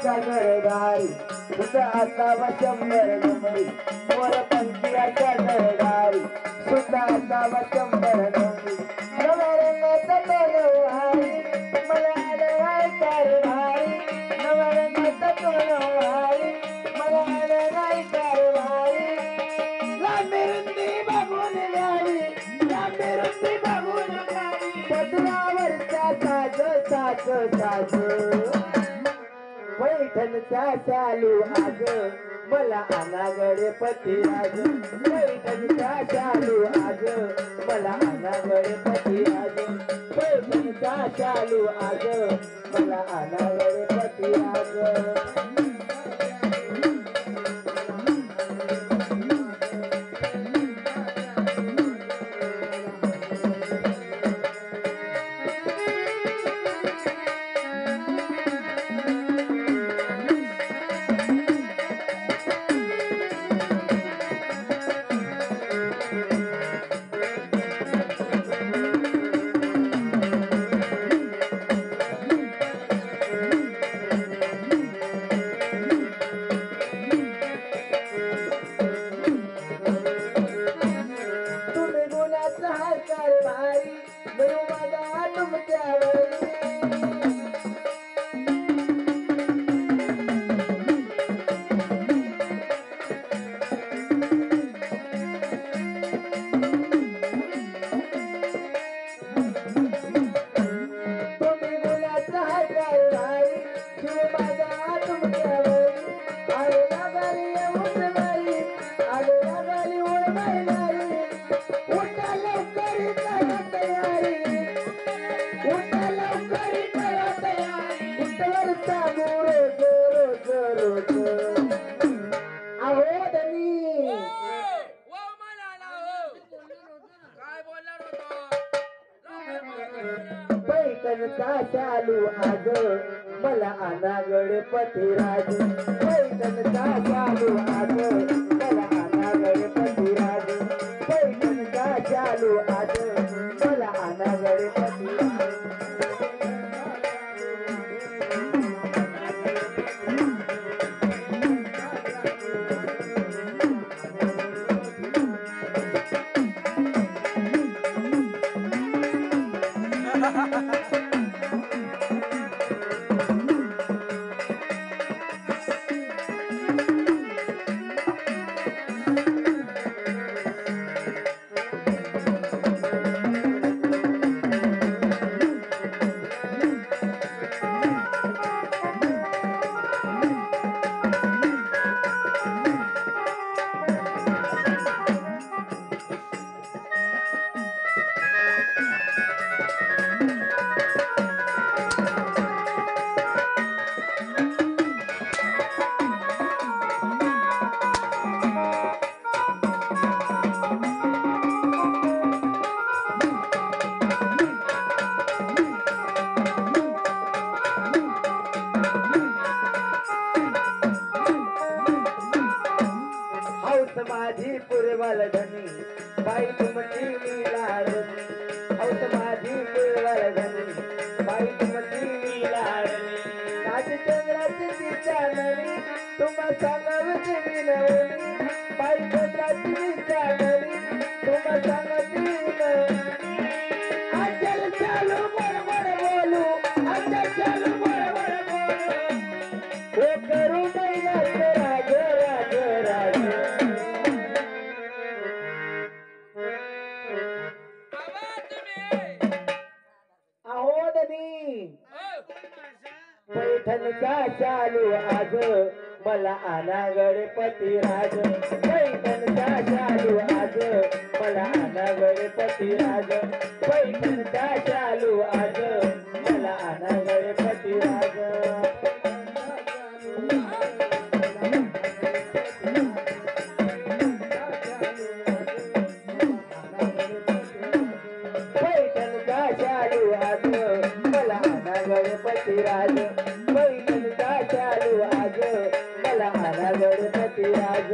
सागरदारी सुद्धा असावा 100 नंबरी मोर पंखिया सागरदारी सुद्धा असावा 100 नंबरी नव्या रंगाचा तोलवारी मला आलं कारभारी नव्या रंगाचा तोलवारी मला आलं कारभारी लांबी रुंदी बघून न्यावी लांबी रुंदी बघून न्यावी पदरावरचा साज साज साज पैठणचा चालू आज मला आना गणपती आज पैठणचा चालू आज मला आना गणपती आज पैठणचा चालू आज मला आना गणपती आज पैठणचा चालू आज मला आना गणपती राज पैठणचा चालू आज मला आना गणपती राज पैठणचा चालू आज मला आना गणपती राज माझी पुरवाल धनी बाई तुमची मी लाडणी हौस माझी पुरवाल धनी बाई तुमची मी लाडणी आज चंद्राची ती चांदणी तुम्हा सांगावची मी नवनी बाई चंद्राची मी चांदणी तुम्हा सांगावची मी नवनी अचल चालू बडबड बोलू अचल चालू बडबड बोलू हे करू मैनाचे राज राज राज पैठणचा चालू आज मला आना गणपती राज पैठणचा चालू आज मला आना गणपती राज पैठणचा चालू आज मला आना गणपती राज पैठणचा चालू आज मला आना गणपती राज पैठणचा चालू आज मला आना गणपती राज